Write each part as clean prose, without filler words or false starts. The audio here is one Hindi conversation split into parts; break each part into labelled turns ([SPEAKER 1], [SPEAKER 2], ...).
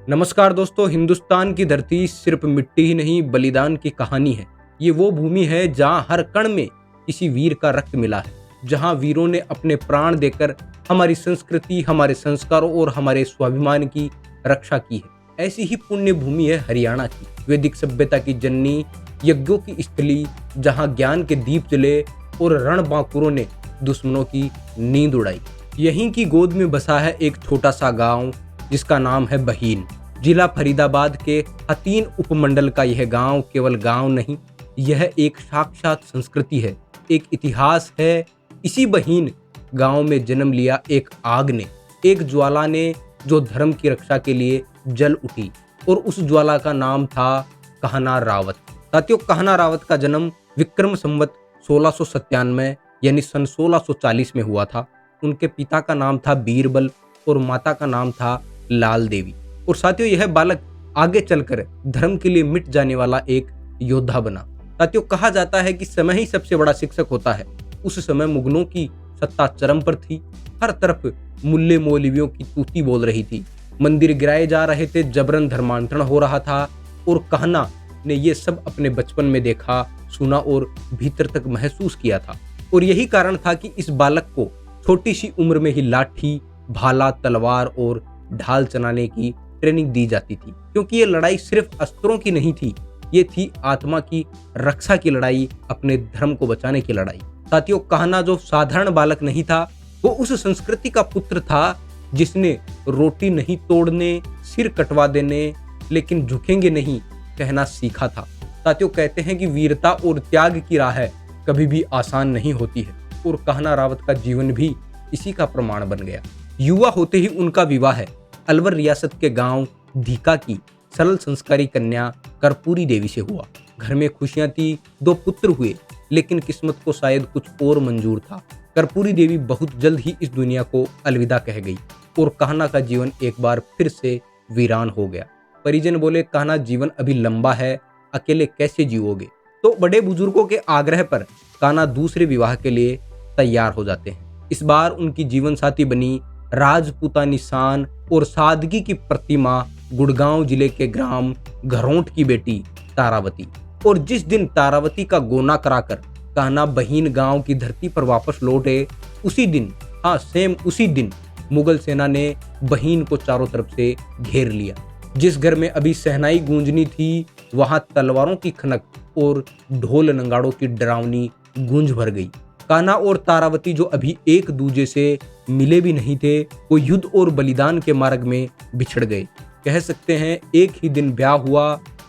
[SPEAKER 1] नमस्कार दोस्तों, हिंदुस्तान की धरती सिर्फ मिट्टी ही नहीं बलिदान की कहानी है। ये वो भूमि है जहाँ हर कण में किसी वीर का रक्त मिला है, जहाँ वीरों ने अपने प्राण देकर हमारी संस्कृति, हमारे संस्कारों और हमारे स्वाभिमान की रक्षा की है। ऐसी ही पुण्य भूमि है हरियाणा की, वैदिक सभ्यता की जननी, यज्ञों की स्थली, जहाँ ज्ञान के दीप जले और रणबांकुरों ने दुश्मनों की नींद उड़ाई। यहीं की गोद में बसा है एक छोटा सा गांव जिसका नाम है बहीन। जिला फरीदाबाद के हतीन उपमंडल का यह गांव केवल गांव नहीं, यह एक साक्षात संस्कृति है, एक इतिहास है। इसी बहीन गांव में जन्म लिया एक आग ने, एक ज्वाला ने, जो धर्म की रक्षा के लिए जल उठी, और उस ज्वाला का नाम था कहना रावत। साथियों, कहना रावत का जन्म विक्रम संवत 1697 यानी सन 1640 में हुआ था। उनके पिता का नाम था बीरबल और माता का नाम था लाल देवी। और साथियों, यह बालक आगे चलकर धर्म के लिए मिट जाने वाला एक योद्धा बना। साथियों, कहा जाता है कि समय ही सबसे बड़ा शिक्षक होता है। उस समय मुगलों की सत्ता चरम पर थी। हर तरफ मुल्ले मौलवियों की तूती बोल रही थी, मंदिर गिराए जा रहे थे, जबरन धर्मांतरण हो रहा था। और कहना ने ये सब अपने बचपन में देखा, सुना और भीतर तक महसूस किया था। और यही कारण था कि इस बालक को छोटी सी उम्र में ही लाठी, भाला, तलवार और ढाल चलाने की ट्रेनिंग दी जाती थी, क्योंकि ये लड़ाई सिर्फ अस्त्रों की नहीं थी, ये थी आत्मा की रक्षा की लड़ाई, अपने धर्म को बचाने की लड़ाई। साथियों, कहना जो साधारण बालक नहीं था, वो उस संस्कृति का पुत्र था जिसने रोटी नहीं तोड़ने, सिर कटवा देने, लेकिन झुकेंगे नहीं कहना सीखा था। साथियों, कहते हैं कि वीरता और त्याग की राह कभी भी आसान नहीं होती है, और कहना रावत का जीवन भी इसी का प्रमाण बन गया। युवा होते ही उनका विवाह अलवर रियासत के गांव धीका की सरल संस्कारी कन्या कर्पूरी देवी से हुआ। घर में खुशियां थी, 2 पुत्र हुए, लेकिन किस्मत को शायद कुछ और मंजूर था। कर्पूरी देवी बहुत जल्द ही इस दुनिया को अलविदा कह गई और कहना का जीवन एक बार फिर से वीरान हो गया। परिजन बोले, कहना जीवन अभी लंबा है, अकेले कैसे जीवोगे? तो बड़े बुजुर्गों के आग्रह पर कहना दूसरे विवाह के लिए तैयार हो जाते हैं। इस बार उनकी जीवन साथी बनी राजपूतानी शान और सादगी की प्रतिमा गुड़गांव जिले के ग्राम घरोंट की बेटी तारावती। और जिस दिन तारावती का गोना कराकर कहना बहीन गांव की धरती पर वापस लौटे, उसी दिन, हाँ सेम उसी दिन, मुगल सेना ने बहीन को चारों तरफ से घेर लिया। जिस घर में अभी सहनाई गूंजनी थी, वहां तलवारों की खनक और ढोल नगाड़ों की डरावनी गूंज भर गई। कहना और तारावती, जो अभी एक दूजे से मिले भी नहीं थे, वो युद्ध और बलिदान के मार्ग में बिछड़ गए। कह सकते हैं एक ही दिन ब्याह हुआ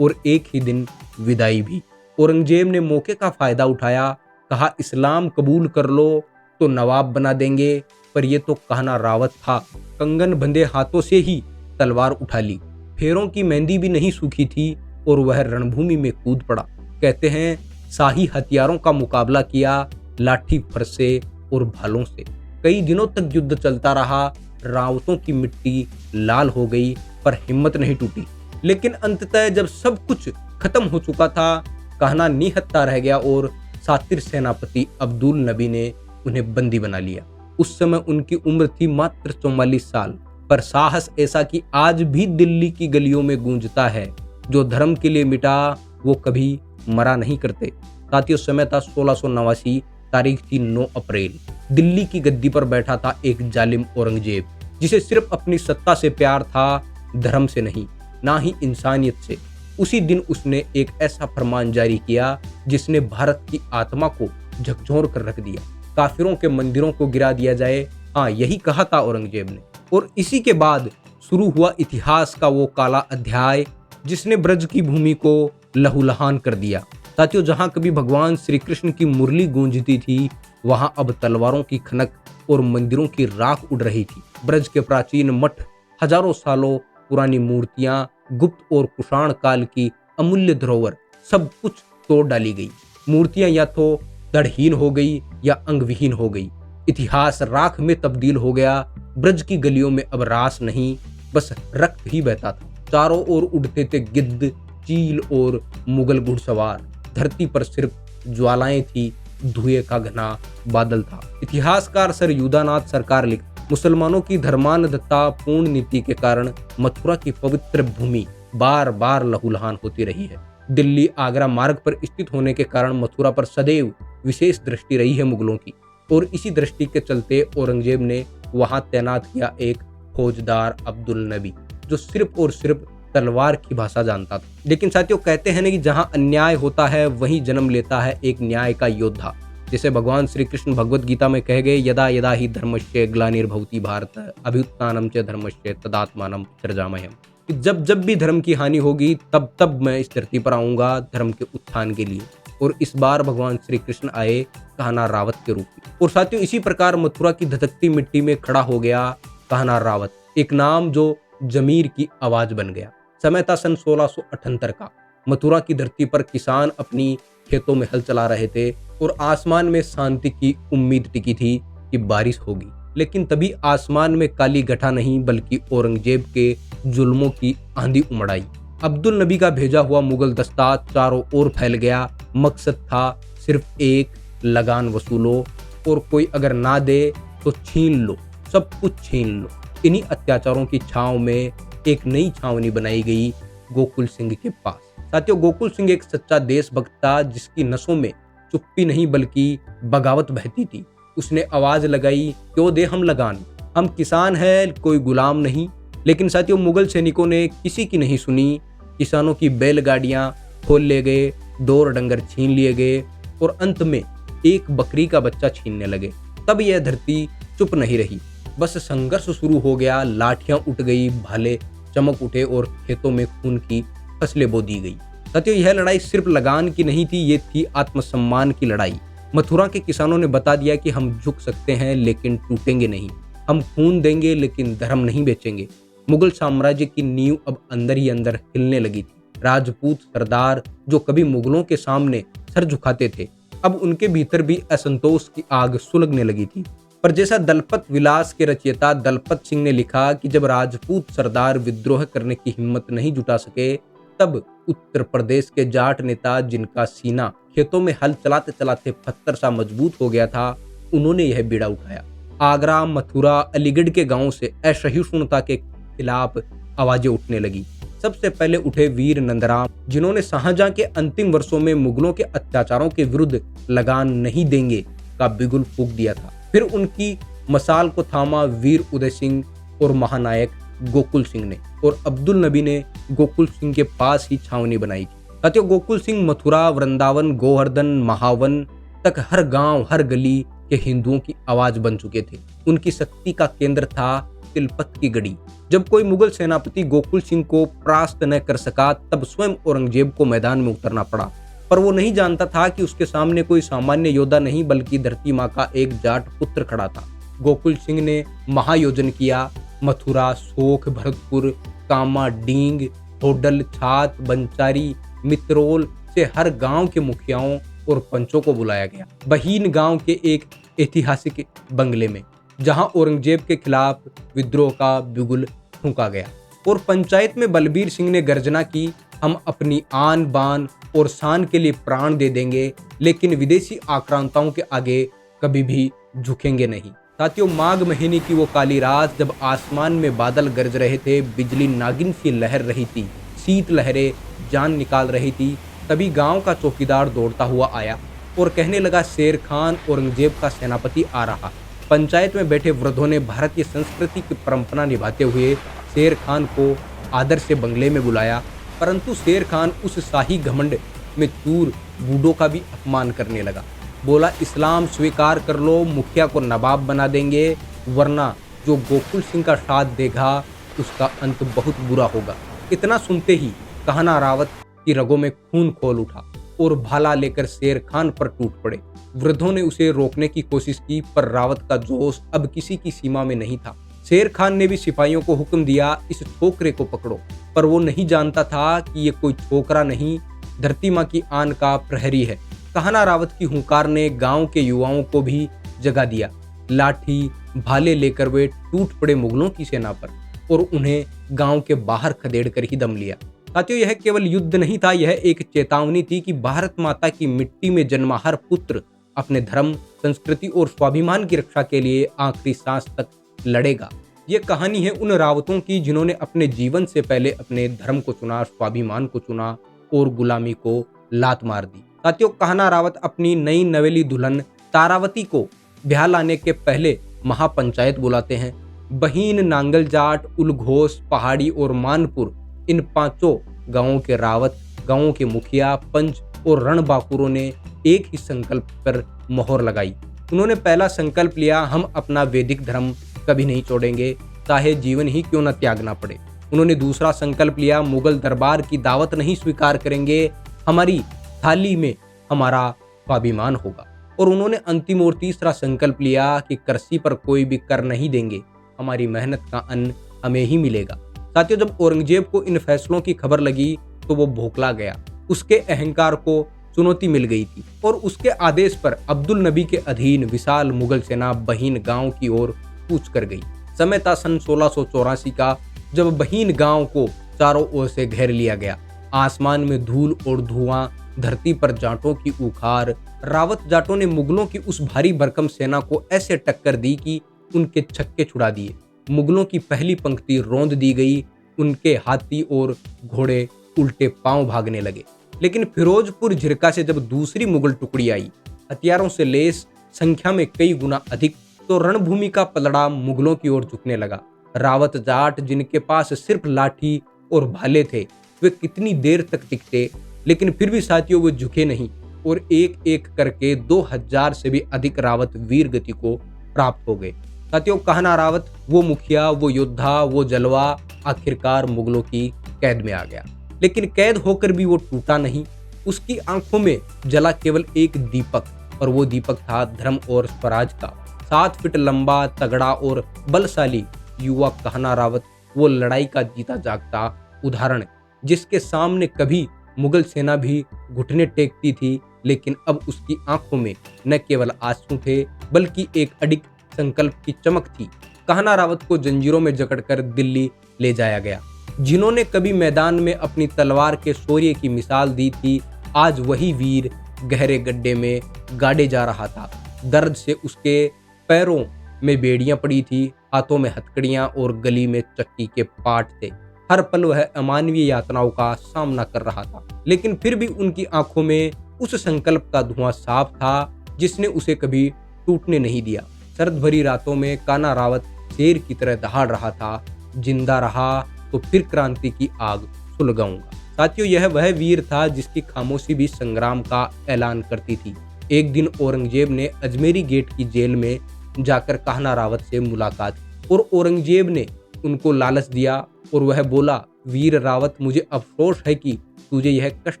[SPEAKER 1] और एक ही दिन विदाई भी। औरंगजेब ने मौके का फायदा उठाया, कहा इस्लाम कबूल कर लो तो नवाब बना देंगे, पर यह तो कहना रावत था। कंगन बंधे हाथों से ही तलवार उठा ली। फेरों की मेहंदी भी नहीं सूखी थी और वह रणभूमि में कूद पड़ा। कहते हैं शाही हथियारों का मुकाबला किया, लाठी, फरसे और भालों से। कई दिनों तक युद्ध चलता रहा। रावतों की मिट्टी लाल हो गई, पर हिम्मत नहीं टूटी। लेकिन अंततः जब सब कुछ खत्म हो चुका था, कहना निहत्था रह गया और सातिर सेनापति अब्दुल नबी ने उन्हें बंदी बना लिया। उस समय उनकी उम्र थी मात्र 44 साल, पर साहस ऐसा कि आज भी दिल्ली की गलियों में गूंजता है, जो धर्म के लिए मिटा वो कभी मरा नहीं करते। साथियों, समय था 1689, तारीख थी 9 अप्रैल। दिल्ली की गद्दी पर बैठा था एक जालिम औरंगजेब, जिसे सिर्फ अपनी सत्ता से प्यार था, धर्म से नहीं, ना ही इंसानियत से। उसी दिन उसने एक ऐसा फरमान जारी किया जिसने भारत की आत्मा को झकझोर कर रख दिया। काफिरों के मंदिरों को गिरा दिया जाए, हाँ यही कहा था औरंगजेब ने। और इसी के बाद शुरू हुआ इतिहास का वो काला अध्याय जिसने ब्रज की भूमि को लहूलुहान कर दिया। साथियों, जहां कभी भगवान श्री कृष्ण की मुरली गूंजती थी, वहां अब तलवारों की खनक और मंदिरों की राख उड़ रही थी। ब्रज के प्राचीन मठ, हजारों सालों पुरानी मूर्तियां, गुप्त और कुषाण काल की अमूल्य धरोहर, सब कुछ तोड़ डाली गई। मूर्तियां या तो धड़हीन हो गई या अंगविहीन हो गई। इतिहास राख में तब्दील हो गया। ब्रज की गलियों में अब रास नहीं, बस रक्त ही बहता था। चारों ओर उड़ते थे गिद्ध, चील और मुगल घुड़सवार। धरती पर सिर्फ ज्वालाएं थी, धुएं का घना बादल था। इतिहासकार सर युधानाथ सरकार मुसलमानों की धर्मांधता पूर्ण नीति के कारण मथुरा की पवित्र भूमि बार बार लहूलुहान होती रही है। दिल्ली आगरा मार्ग पर स्थित होने के कारण मथुरा पर सदैव विशेष दृष्टि रही है मुगलों की, और इसी दृष्टि के चलते औरंगजेब ने वहां तैनात किया एक फौजदार अब्दुल नबी, जो सिर्फ और सिर्फ तलवार की भाषा जानता था। लेकिन साथियों, कहते हैं ना कि जहां अन्याय होता है वहीं जन्म लेता है एक न्याय का योद्धा। जैसे भगवान श्री कृष्ण भगवत गीता में कह गए, यदा यदा ही धर्मस्य ग्लानिर्भवति भारत अभ्युत्थानम च धर्मस्य तदात्मानं सृजाम्यहम्। कि जब जब भी धर्म की हानि होगी तब तब मैं इस धरती पर आऊंगा धर्म के उत्थान के लिए। और इस बार भगवान श्री कृष्ण आए कहना रावत के रूप में। और साथियों, इसी प्रकार मथुरा की धधकती मिट्टी में खड़ा हो गया कहना रावत, एक नाम जो जमीर की आवाज बन गया। समय था सन 1678 का। मथुरा की धरती पर किसान अपनी खेतों में हल चला रहे थे और आसमान में शांति की उम्मीद टिकी थी कि बारिश होगी। लेकिन तभी आसमान में काली घटा नहीं बल्कि औरंगजेब के जुल्मों की आंधी उमड़ आई। अब्दुल नबी का भेजा हुआ मुगल दस्ता चारों ओर फैल गया। मकसद था सिर्फ एक, लगान वसूलो, और कोई अगर ना दे तो छीन लो, सब कुछ छीन लो। इन्हीं अत्याचारों की छांव में एक नई छावनी बनाई गई गोकुल सिंह के पास। साथियों, गोकुल सिंह एक सच्चा देशभक्त था जिसकी नसों में चुप्पी नहीं बल्कि बगावत बहती थी। उसने आवाज लगाई, क्यों दे हम लगान, हम किसान हैं, कोई गुलाम नहीं। लेकिन साथियों, मुगल सैनिकों ने किसी की नहीं सुनी। किसानों की बैलगाड़ियां खोल ले गए, दौर डंगर छीन लिए गए और अंत में एक बकरी का बच्चा छीनने लगे। तब यह धरती चुप नहीं रही, बस संघर्ष शुरू हो गया। लाठियां उठ गई, भाले चमक उठे और खेतों में खून की फसलें बो दी गई। साथियों, यह लड़ाई सिर्फ लगान की नहीं थी, ये थी आत्मसम्मान की लड़ाई। मथुरा के किसानों ने बता दिया कि हम झुक सकते हैं लेकिन टूटेंगे नहीं, हम खून देंगे लेकिन धर्म नहीं बेचेंगे। मुगल साम्राज्य की नींव अब अंदर ही अंदर हिलने लगी थी। राजपूत सरदार जो कभी मुगलों के सामने सर झुकाते थे, अब उनके भीतर भी असंतोष की आग सुलगने लगी थी। पर जैसा दलपत विलास के रचयिता दलपत सिंह ने लिखा कि जब राजपूत सरदार विद्रोह करने की हिम्मत नहीं जुटा सके, तब उत्तर प्रदेश के जाट नेता जिनका सीना खेतों में हल चलाते चलाते पत्थर सा मजबूत हो गया था, उन्होंने यह बीड़ा उठाया। आगरा, मथुरा, अलीगढ़ के गांवों से असहिष्णुता के खिलाफ आवाजें उठने लगी। सबसे पहले उठे वीर नंदराम, जिन्होंने शाहजहां के अंतिम वर्षों में मुगलों के अत्याचारों के विरुद्ध लगान नहीं देंगे का बिगुल फूंक दिया था। फिर उनकी मसाल को थामा वीर उदय सिंह और महानायक गोकुल सिंह ने, और अब्दुल नबी ने गोकुल सिंह के पास ही छावनी बनाई थी। साथियों, गोकुल सिंह मथुरा, वृंदावन, गोवर्धन, महावन तक हर गांव हर गली के हिंदुओं की आवाज बन चुके थे। उनकी शक्ति का केंद्र था तिलपत की गढ़ी। जब कोई मुगल सेनापति गोकुल सिंह को परास्त न कर सका, तब स्वयं औरंगजेब को मैदान में उतरना पड़ा। पर वो नहीं जानता था कि उसके सामने कोई सामान्य योद्धा नहीं बल्कि धरती माँ का एक जाट पुत्र खड़ा था। गोकुल सिंह ने महायोजन किया। मथुरा, सोख, भरतपुर, कामा, डींग, होडल, छात, बंचारी, मित्रोल से हर गांव के मुखियाओं और पंचों को बुलाया गया। बहीन गांव के एक ऐतिहासिक बंगले में, जहां औरंगजेब के खिलाफ विद्रोह का बिगुल फूंका गया। और पंचायत में बलबीर सिंह ने गर्जना की, हम अपनी आन बान और शान के लिए प्राण दे देंगे, लेकिन विदेशी आक्रांताओं के आगे कभी भी झुकेंगे नहीं। साथियों, माघ महीने की वो काली रात, जब आसमान में बादल गरज रहे थे, बिजली नागिन सी लहर रही थी, शीत लहरें जान निकाल रही थी, तभी गांव का चौकीदार दौड़ता हुआ आया और कहने लगा, शेर खान औरंगजेब का सेनापति आ रहा। पंचायत में बैठे वृद्धों ने भारतीय संस्कृति की परंपरा निभाते हुए शेर खान को आदर से बंगले में बुलाया, परंतु शेर खान उस शाही घमंड में चूर बूढ़ों का भी अपमान करने लगा। बोला, इस्लाम स्वीकार कर लो, मुखिया को नवाब बना देंगे, वरना जो गोकुल सिंह का साथ देगा उसका अंत बहुत बुरा होगा। इतना सुनते ही कहना रावत की रगों में खून खोल उठा और भाला लेकर शेर खान पर टूट पड़े। वृद्धों ने उसे रोकने की कोशिश की, पर रावत का जोश अब किसी की सीमा में नहीं था। शेर खान ने भी सिपाहियों को हुक्म दिया, इस छोकरे को पकड़ो। पर वो नहीं जानता था कि ये कोई छोकरा नहीं, धरती माँ की आन का प्रहरी है। कहना रावत की हुंकार ने गांव के युवाओं को भी जगा दिया। लाठी भाले लेकर वे टूट पड़े मुगलों की सेना पर और उन्हें गांव के बाहर खदेड़ कर ही दम लिया। साथियों, यह केवल युद्ध नहीं था, यह एक चेतावनी थी कि भारत माता की मिट्टी में जन्मा हर पुत्र अपने धर्म, संस्कृति और स्वाभिमान की रक्षा के लिए आखिरी सांस तक लड़ेगा। ये कहानी है उन रावतों की जिन्होंने अपने जीवन से पहले अपने धर्म को चुना, स्वाभिमान को चुना और गुलामी को लात मार दी। साथियों, कान्हा रावत अपनी नई नवेली दुल्हन तारावती को ब्याह लाने के पहले महापंचायत बुलाते हैं। बहीन, नांगल जाट, उलघोष, पहाड़ी और मानपुर, इन पांचों गांवों के रावत, गांवों के मुखिया, पंच और रणबांकुरों ने एक ही संकल्प पर मोहर लगाई। उन्होंने पहला संकल्प लिया, हम अपना वैदिक धर्म कभी नहीं छोड़ेंगे, चाहे जीवन ही क्यों न त्यागना पड़े। उन्होंने दूसरा संकल्प लिया, मुगल दरबार की दावत नहीं स्वीकार करेंगे, हमारी थाली में हमारा स्वाभिमान होगा। और उन्होंने अंतिम और तीसरा संकल्प लिया कि कृषि पर कोई भी कर नहीं देंगे, हमारी मेहनत का अन्न हमें ही मिलेगा। साथियों, जब औरंगजेब को इन फैसलों की खबर लगी तो वो भौंकला गया। उसके अहंकार को चुनौती मिल गई थी और उसके आदेश पर अब्दुल नबी के अधीन विशाल मुगल सेना बहीन गांव की ओर कूच कर गई। समय था सन 1684 का, जब बहीन गांव को चारों ओर से घेर लिया गया। आसमान में धूल और धुआं, धरती पर जाटों की उखार। रावत जाटों ने मुगलों की उस भारी भरकम सेना को ऐसे टक्कर दी कि उनके छक्के छुड़ा दिए। मुगलों की पहली पंक्ति रौंद दी गई, उनके हाथी और घोड़े उल्टे पांव भागने लगे। लेकिन फिरोजपुर झिरका से जब दूसरी मुगल टुकड़ी आई, हथियारों से लेस, संख्या में कई गुना अधिक, तो रणभूमि का पलड़ा मुगलों की ओर झुकने लगा। रावत जाट, जिनके पास सिर्फ लाठी और भाले थे, वे कितनी देर तक टिकते, लेकिन फिर भी साथियों वो झुके नहीं और एक एक करके 2000 से भी अधिक रावत वीर गति को प्राप्त हो गए। साथियों, कान्हा रावत, वो मुखिया, वो योद्धा, वो जलवा, आखिरकार मुगलों की कैद में आ गया। लेकिन कैद होकर भी वो टूटा नहीं। उसकी आंखों में जला केवल एक दीपक, और वो दीपक था धर्म और स्वराज का। 7 फीट लंबा, तगड़ा और बलशाली युवा कान्हा रावत वो लड़ाई का जीता जागता उदाहरण, जिसके सामने कभी मुगल सेना भी घुटने टेकती थी, लेकिन अब उसकी आंखों में न केवल आंसू थे बल्कि एक अडिग संकल्प की चमक थी। कान्हा रावत को जंजीरों में जकड़कर दिल्ली ले जाया गया। जिन्होंने कभी मैदान में अपनी तलवार के शौर्य की मिसाल दी थी, आज वही वीर गहरे गड्ढे में गाड़े जा रहा था। दर्द से उसके पैरों में बेड़ियां पड़ी थी, हाथों में हथकड़ियां और गली में चक्की के पाट थे। हर पल वह अमानवीय यातनाओं का सामना कर रहा था, लेकिन फिर भी उनकी आंखों में उस संकल्प का धुआं साफ था जिसने उसे कभी टूटने नहीं दिया। सर्द भरी रातों में कान्हा रावत शेर की तरह दहाड़ रहा था, जिंदा रहा तो फिर क्रांति की आग सुलगाऊंगा। साथियों, यह वह वीर था जिसकी खामोशी भी संग्राम का ऐलान करती थी। एक दिन औरंगजेब ने अजमेरी गेट की जेल में जाकर कान्हा रावत से मुलाकात की और औरंगजेब ने उनको लालच दिया और वह बोला, वीर रावत, मुझे अफसोस है कि तुझे यह कष्ट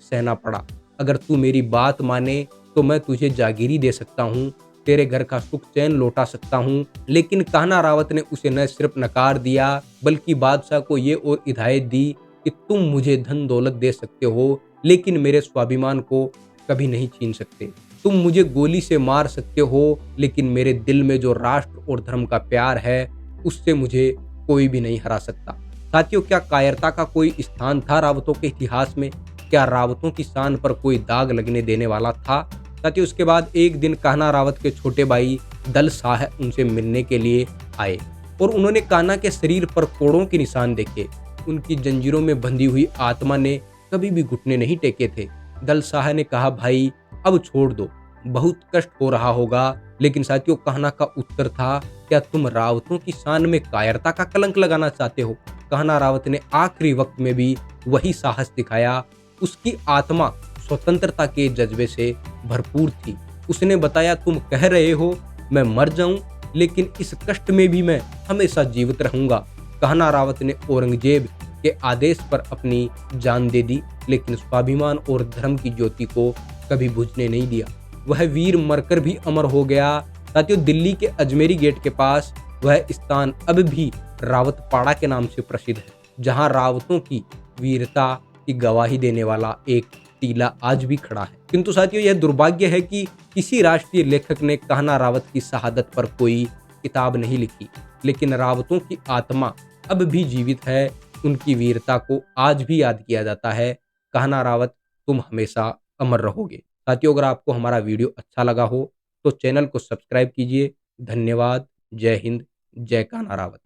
[SPEAKER 1] सहना पड़ा। अगर तू मेरी बात माने तो मैं तुझे जागीरी दे सकता हूँ, तेरे घर का सुख चैन लौटा सकता हूँ। लेकिन कान्हा रावत ने उसे न सिर्फ नकार दिया बल्कि बादशाह को ये और हिदायत दी कि तुम मुझे धन दौलत दे सकते हो, लेकिन मेरे स्वाभिमान को कभी नहीं छीन सकते। तुम मुझे गोली से मार सकते हो, लेकिन मेरे दिल में जो राष्ट्र और धर्म का प्यार है उससे मुझे कोई भी नहीं हरा सकता। साथियों, क्या कायरता का कोई स्थान था रावतों के इतिहास में? क्या रावतों की शान पर कोई दाग लगने देने वाला था? साथियों, उसके बाद एक दिन कान्हा रावत के छोटे भाई दल शाह उनसे मिलने के लिए आए और उन्होंने कान्हा के शरीर पर कोड़ों के निशान देखे। उनकी जंजीरों में बंधी हुई आत्मा ने कभी भी घुटने नहीं टेके थे। दल शाह ने कहा, भाई अब छोड़ दो, बहुत कष्ट हो रहा होगा। लेकिन साथियों, कान्हा का उत्तर था, क्या तुम रावतों की शान में कायरता का कलंक लगाना चाहते हो? कान्हा रावत ने आखिरी वक्त में भी वही साहस दिखाया। उसकी आत्मा स्वतंत्रता के जज्बे से भरपूर थी। उसने बताया, तुम कह रहे हो मैं मर जाऊं, लेकिन इस कष्ट में भी मैं हमेशा जीवित रहूंगा। कान्हा रावत ने औरंगजेब के आदेश पर अपनी जान दे दी, लेकिन स्वाभिमान और धर्म की ज्योति को कभी बुझने नहीं दिया। वह वीर मरकर भी अमर हो गया। साथियों, दिल्ली के अजमेरी गेट के पास वह स्थान अब भी रावत पाड़ा के नाम से प्रसिद्ध है, जहां रावतों की वीरता की गवाही देने वाला एक टीला आज भी खड़ा है। किंतु साथियों, यह दुर्भाग्य है कि किसी राष्ट्रीय लेखक ने कान्हा रावत की शहादत पर कोई किताब नहीं लिखी, लेकिन रावतों की आत्मा अब भी जीवित है। उनकी वीरता को आज भी याद किया जाता है। कान्हा रावत, तुम हमेशा अमर रहोगे। साथियों, अगर आपको हमारा वीडियो अच्छा लगा हो तो चैनल को सब्सक्राइब कीजिए। धन्यवाद। जय हिंद, जय कान्हा रावत।